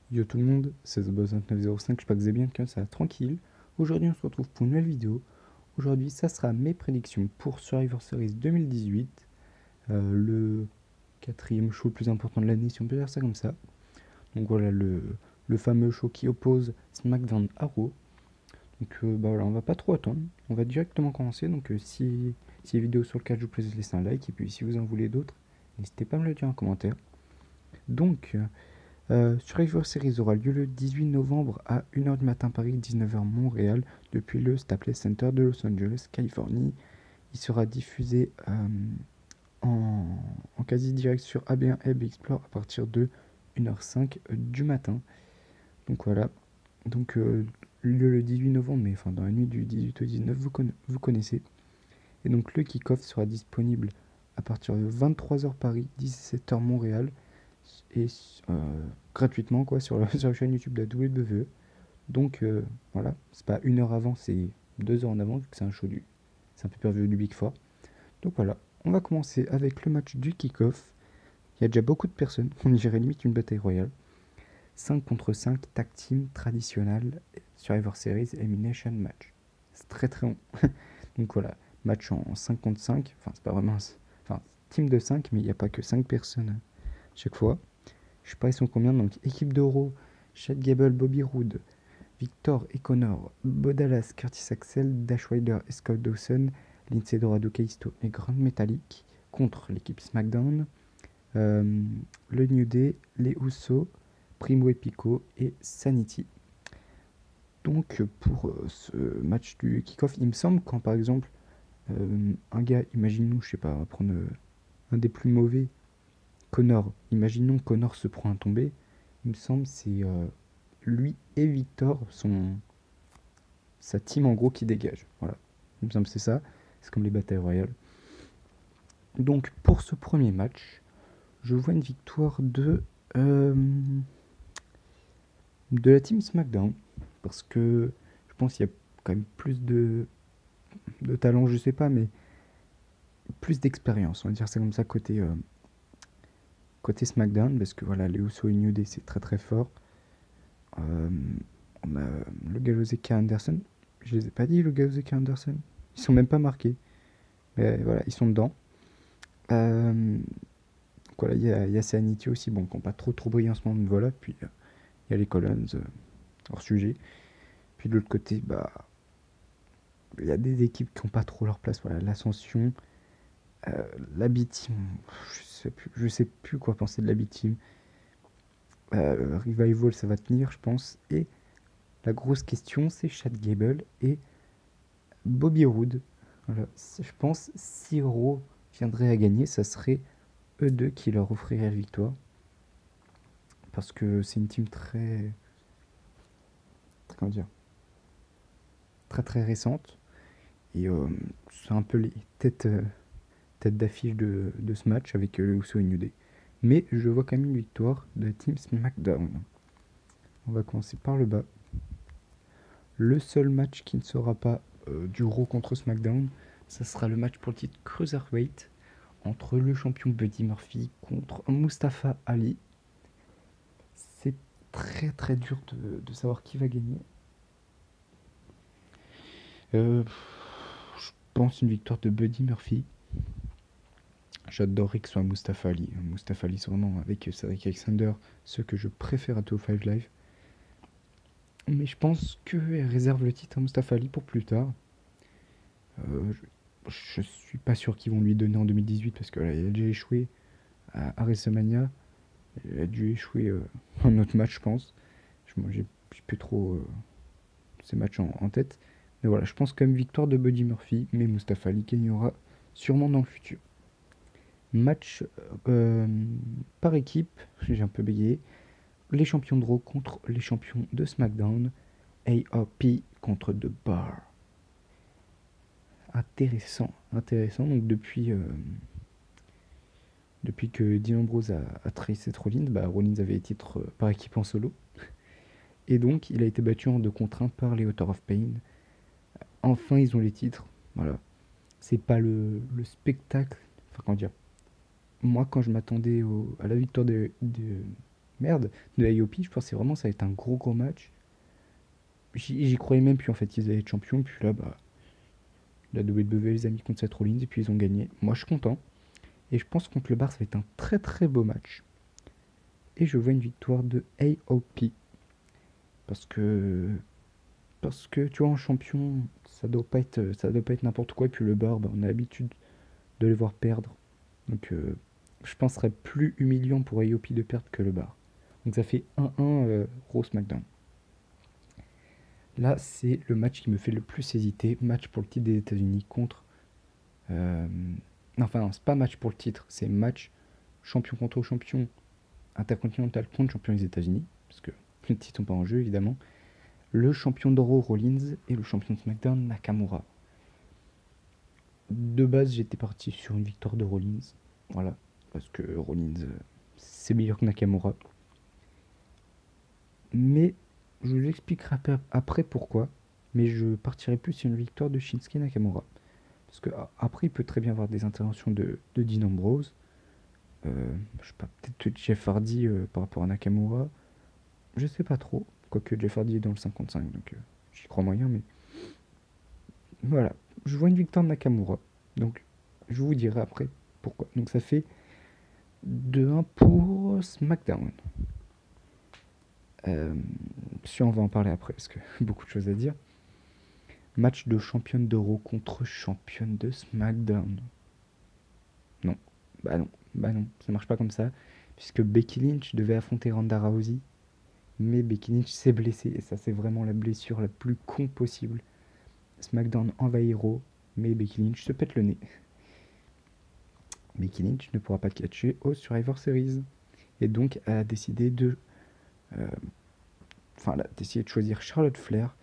Yo tout le monde, c'est TheBuzz2905, j'espère que vous allez bien, que ça va tranquille. Aujourd'hui on se retrouve pour une nouvelle vidéo. Aujourd'hui ça sera mes prédictions pour Survivor Series 2018, le quatrième show le plus important de l'année si on peut dire ça comme ça. Donc voilà le fameux show qui oppose SmackDown à Raw. Donc bah voilà, on va pas trop attendre, on va directement commencer. Donc si les vidéos sur le cas je vous plaît, laissez un like et puis si vous en voulez d'autres, n'hésitez pas à me le dire en commentaire. Donc Survivor Series aura lieu le 18 novembre à 1h du matin Paris, 19h Montréal, depuis le Staples Center de Los Angeles, Californie. Il sera diffusé en quasi direct sur AB1 et Explore à partir de 1h05 du matin. Donc voilà. Donc lieu le 18 novembre, mais enfin dans la nuit du 18 au 19, vous connaissez. Et donc le kick-off sera disponible à partir de 23h Paris, 17h Montréal, et gratuitement quoi sur la chaîne YouTube de la WWE. Donc voilà, c'est pas une heure avant, c'est 2 heures en avant, vu que c'est un show c'est un pay-per-view du Big Four. Donc voilà, on va commencer avec le match du kick-off. Il y a déjà beaucoup de personnes, on dirait limite une bataille royale. 5 contre 5 tag team traditionnel Survivor Series Elimination Match. C'est très très long. Donc voilà, match en 5 contre 5, enfin c'est pas vraiment... Enfin, team de 5, mais il n'y a pas que 5 personnes chaque fois. Je sais pas ils sont combien, donc équipe d'Euro, Chad Gable, Bobby Roode, Victor et Connor, Bo Dallas, Curtis Axel, Dash Wilder et Scott Dawson, Lindsay Dorado, Kalisto et Grand Metallic contre l'équipe SmackDown, le New Day, les Usos, Primo et Pico et Sanity. Donc pour ce match du kick-off, il me semble quand par exemple un gars, imaginons, je sais pas, on va prendre un des plus mauvais, Connor, imaginons Connor se prend un tombé, il me semble c'est lui et Victor sont sa team en gros qui dégage. Voilà, il me semble que c'est ça, c'est comme les batailles royales. Donc pour ce premier match, je vois une victoire de la team SmackDown, parce que je pense qu'il y a quand même plus de talent, je sais pas, mais plus d'expérience, on va dire ça comme ça, côté SmackDown, parce que voilà, les Usos et New Day, c'est très très fort. Euh, on a le Gallows Anderson, je les ai pas dit, le Gallows Anderson, ils sont même pas marqués, mais voilà, ils sont dedans. Euh, voilà, il y a Sanity aussi, bon, qui n'ont pas trop brillé en ce moment, mais voilà, puis il y a les Collins, hors sujet. Puis de l'autre côté, bah, il y a des équipes qui n'ont pas trop leur place, voilà, l'Ascension, euh, la B-Team, je sais plus quoi penser de la B-Team. Revival, ça va tenir, je pense. Et la grosse question, c'est Chad Gable et Bobby Roode. Voilà. Je pense si Raw viendrait à gagner, ça serait eux deux qui leur offriraient la victoire. Parce que c'est une team comment dire, très très récente. Et c'est un peu les têtes d'affiche de ce match avec le Uso et New Day. Mais je vois quand même une victoire de Team SmackDown. On va commencer par le bas. Le seul match qui ne sera pas du Raw contre SmackDown, ça sera le match pour le titre Cruiserweight entre le champion Buddy Murphy contre Mustafa Ali. C'est très très dur de savoir qui va gagner. Je pense une victoire de Buddy Murphy. J'adorerais que ce soit Mustafa Ali. Mustafa Ali, c'est vraiment avec Cedric Alexander, ceux que je préfère à 205 Live. Mais je pense qu'elle réserve le titre à Mustafa Ali pour plus tard. Je suis pas sûr qu'ils vont lui donner en 2018 parce qu'il a déjà échoué à WrestleMania. Il a dû échouer un autre match, je pense. Moi, j'ai plus trop ces matchs en tête. Mais voilà, je pense quand même victoire de Buddy Murphy, mais Mustafa Ali gagnera sûrement dans le futur. Match euh, par équipe, j'ai un peu bégayé. Les champions de Raw contre les champions de SmackDown. AOP contre The Bar. Intéressant, intéressant. Donc depuis que Dean Ambrose a trahi Seth Rollins, bah, Rollins avait les titres par équipe en solo. Et donc il a été battu en 2 contre 1 par les Author of Pain. Enfin ils ont les titres. Voilà. C'est pas le spectacle. Enfin comment dire. Moi quand je m'attendais à la victoire merde, de AOP. Je pensais vraiment que ça allait être un gros match. J'y croyais même plus en fait qu'ils allaient être champions. Puis là, bah, la WWE les a mis contre Seth Rollins et puis ils ont gagné. Moi, je suis content. Et je pense contre le Bar, ça va être un très très beau match. Et je vois une victoire de AOP. Parce que, parce que tu vois, en champion, ça doit pas être n'importe quoi. Et puis le Bar, bah, on a l'habitude de les voir perdre. Donc, je pense que ce serait plus humiliant pour AOP de perdre que le Bar. Donc ça fait 1-1 Raw SmackDown. Là, c'est le match qui me fait le plus hésiter. Match pour le titre des États-Unis contre. euh, enfin, non, c'est pas match pour le titre, c'est match champion contre champion intercontinental contre champion des États-Unis. Parce que les titres sont pas en jeu, évidemment. Le champion d'Oro Rollins et le champion de SmackDown Nakamura. De base, j'étais parti sur une victoire de Rollins. Voilà. Parce que Rollins, c'est meilleur que Nakamura. Mais je vous expliquerai après pourquoi. Mais je partirai plus sur une victoire de Shinsuke Nakamura. Parce que après, il peut très bien avoir des interventions de Dean Ambrose. Je sais pas, peut-être Jeff Hardy par rapport à Nakamura. Je sais pas trop. Quoique Jeff Hardy est dans le 55, donc j'y crois moyen. Mais voilà, je vois une victoire de Nakamura. Donc je vous dirai après pourquoi. Donc ça fait 2-1 pour SmackDown. Si on va en parler après, parce que beaucoup de choses à dire. Match de championne d'Euro contre championne de SmackDown. Non, bah non, bah non, ça marche pas comme ça. Puisque Becky Lynch devait affronter Ronda Rousey. Mais Becky Lynch s'est blessée. Et ça, c'est vraiment la blessure la plus con possible. SmackDown envahit Raw. Mais Becky Lynch se pète le nez. Becky Lynch ne pourra pas catcher au Survivor Series. Et donc, elle a décidé de. euh, Enfin, elle a décidé de choisir Charlotte Flair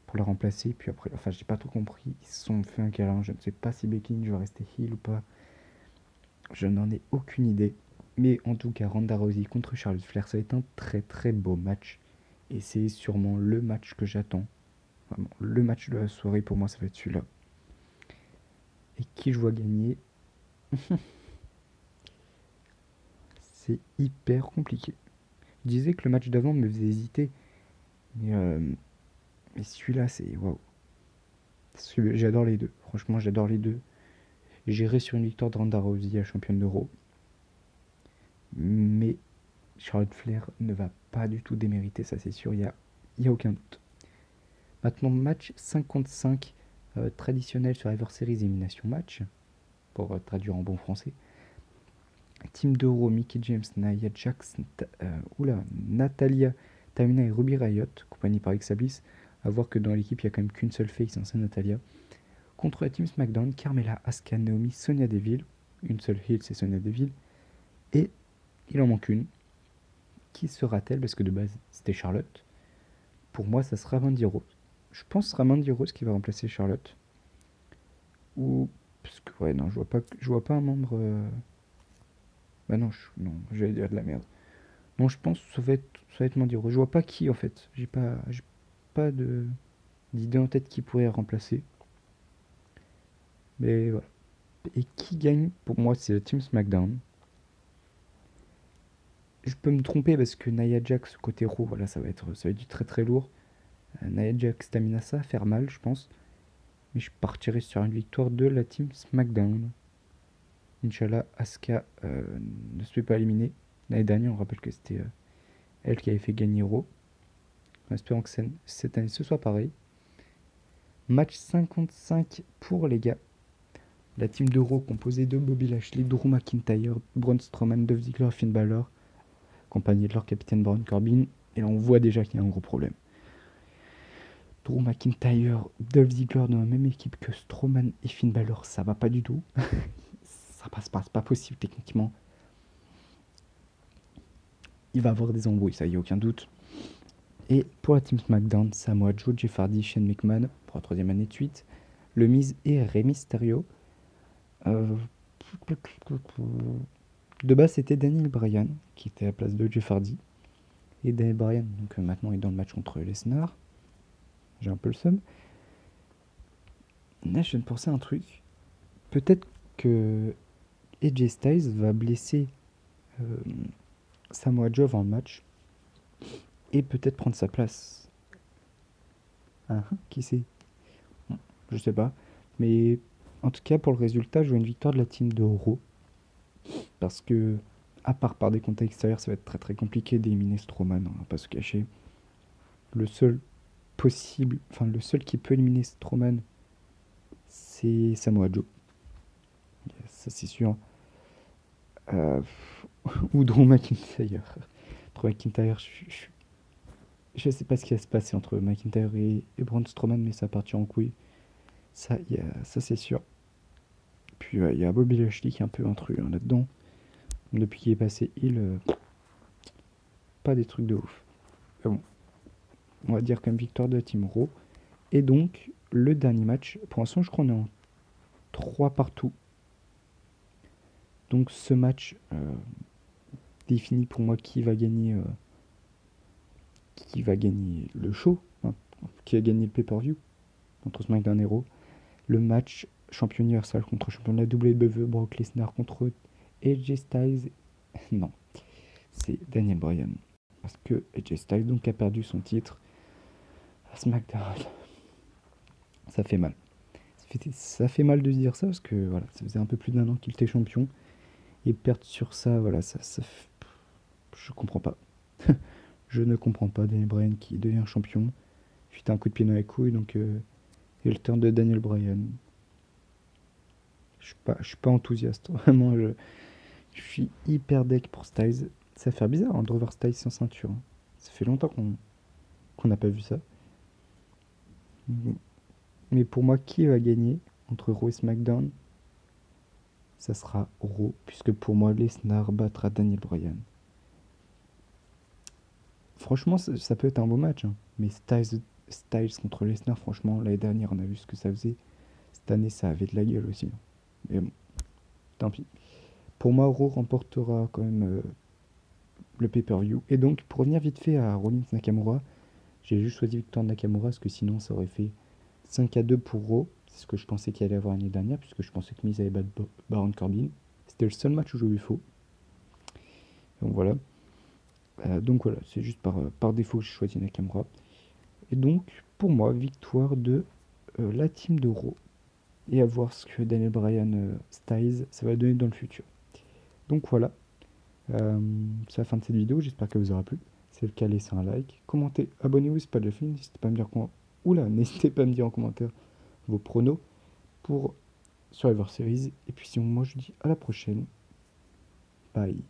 pour la remplacer. Puis après, enfin, j'ai pas trop compris. Ils se sont fait un câlin. Je ne sais pas si Becky Lynch va rester heel ou pas. Je n'en ai aucune idée. Mais en tout cas, Ronda Rousey contre Charlotte Flair, ça va être un très très beau match. Et c'est sûrement le match que j'attends. Vraiment, le match de la soirée pour moi, ça va être celui-là. Et qui je vois gagner, c'est hyper compliqué. Je disais que le match d'avant me faisait hésiter. Mais, mais celui-là, c'est waouh. J'adore les deux. Franchement, j'adore les deux. J'irai sur une victoire de Ronda Rousey, la championne d'Euro. Mais Charlotte Flair ne va pas du tout démériter, ça c'est sûr, y a aucun doute. Maintenant, match 55 traditionnel sur Survivor Series Élimination Match, pour traduire en bon français. Team d'Euro, Mickey James, Nia Jax, Natalia, Tamina et Ruby Riott, accompagnés par Exablis. À voir que dans l'équipe, il n'y a quand même qu'une seule face, c'est Natalia. Contre la Team SmackDown, Carmella, Asuka, Naomi, Sonya Deville. Une seule heel, c'est Sonya Deville. Et il en manque une. Qui sera-t-elle? Parce que de base, c'était Charlotte. Pour moi, ça sera Mandy Rose. Je pense que ce sera Mandy Rose qui va remplacer Charlotte. Ou. Parce que, ouais, non, je vois pas un membre. Bah non, non, j'allais dire de la merde. Non, je pense que ça va être Mandy Rose. Je vois pas qui en fait. J'ai pas d'idée en tête qui pourrait remplacer. Mais voilà. Et qui gagne? Pour moi, c'est la Team SmackDown. Je peux me tromper parce que Nia Jax côté Raw, voilà, ça va être du très très lourd. Nia Jax, Tamina, ça va faire mal, je pense. Mais je partirai sur une victoire de la Team SmackDown. Inch'Allah, Asuka ne se fait pas éliminer. L'année dernière, on rappelle que c'était elle qui avait fait gagner Raw. En espérant que cette année ce soit pareil. Match 55 pour les gars. La team de Raw composée de Bobby Lashley, Drew McIntyre, Braun Strowman, Dolph Ziggler, Finn Balor, accompagné de leur capitaine Baron Corbin. Et là, on voit déjà qu'il y a un gros problème. Drew McIntyre, Dolph Ziggler dans la même équipe que Strowman et Finn Balor, ça va pas du tout. Ça passe pas, c'est pas possible techniquement. Il va avoir des embrouilles, ça y a aucun doute. Et pour la team SmackDown, Samoa Joe, Jeff Hardy, Shane McMahon pour la troisième année de suite, Le Miz et Rey Mysterio. Euh, De base, c'était Daniel Bryan qui était à la place de Jeff Hardy. Et Daniel Bryan, donc maintenant, est dans le match contre Lesnar. J'ai un peu le seum. Là, je viens de penser à un truc. Peut-être que AJ Styles va blesser euh, Samoa Joe avant le match et peut-être prendre sa place. Ah, qui sait? Bon, je sais pas. Mais en tout cas, pour le résultat, je vois une victoire de la team de Raw. Parce que, à part par des contacts extérieurs, ça va être très très compliqué d'éliminer Strowman, on va pas se cacher. Le seul le seul qui peut éliminer Strowman, c'est Samoa Joe. Ça c'est sûr. Euh, ou Drew McIntyre. Drew McIntyre, je sais pas ce qui va se passer entre McIntyre et Braun Strowman, mais ça va partir en couille. Ça c'est sûr. Puis il y a Bobby Lashley qui est un peu intrus là-dedans. Depuis qu'il est passé pas des trucs de ouf. Mais bon, on va dire comme victoire de la Team Raw. Et donc, le dernier match, pour l'instant, je crois qu'on est en 3 partout. Donc, ce match définit pour moi qui va gagner le show, hein, qui va gagner le pay-per-view entre SmackDown et Raw. Le match champion universal contre champion de la WWE, Brock Lesnar contre AJ Styles. Non, c'est Daniel Bryan. Parce que AJ Styles donc a perdu son titre à SmackDown. Ça fait mal. Ça fait mal de se dire ça parce que voilà, ça faisait un peu plus d'un an qu'il était champion. Et perdre sur ça, voilà, je comprends pas. Je ne comprends pas Daniel Bryan qui devient champion. Suite à un coup de pied dans la couille, donc et le turn de Daniel Bryan. Je suis pas enthousiaste. Vraiment, je suis hyper deck pour Styles. Ça va faire bizarre hein, de revoir Styles sans ceinture, hein. Ça fait longtemps qu'on n'a pas vu ça. Mais pour moi, qui va gagner entre Raw et SmackDown? Ça sera Raw, puisque pour moi, Lesnar battra Daniel Bryan. Franchement, ça peut être un beau match, hein. Mais Styles contre Lesnar, franchement, l'année dernière, on a vu ce que ça faisait. Cette année, ça avait de la gueule aussi, hein. Mais bon, tant pis. Pour moi, Raw remportera quand même le pay-per-view. Et donc, pour revenir vite fait à Rollins Nakamura, j'ai juste choisi victoire de Nakamura parce que sinon, ça aurait fait 5-2 pour Raw. C'est ce que je pensais qu'il allait avoir l'année dernière, puisque je pensais que Miz allait battre Baron Corbin. C'était le seul match où j'ai eu faux. Donc voilà. C'est juste par défaut que j'ai choisi Nakamura. Et donc, pour moi, victoire de la team de Raw. Et à voir ce que Daniel Bryan Styles, ça va donner dans le futur. Donc voilà, c'est la fin de cette vidéo, j'espère qu'elle vous aura plu. Si c'est le cas, laissez un like, commentez, abonnez-vous si ce n'est pas déjà fait, n'hésitez pas à me dire n'hésitez pas à me dire en commentaire vos pronos pour Survivor Series. Et puis sinon, moi je vous dis à la prochaine. Bye.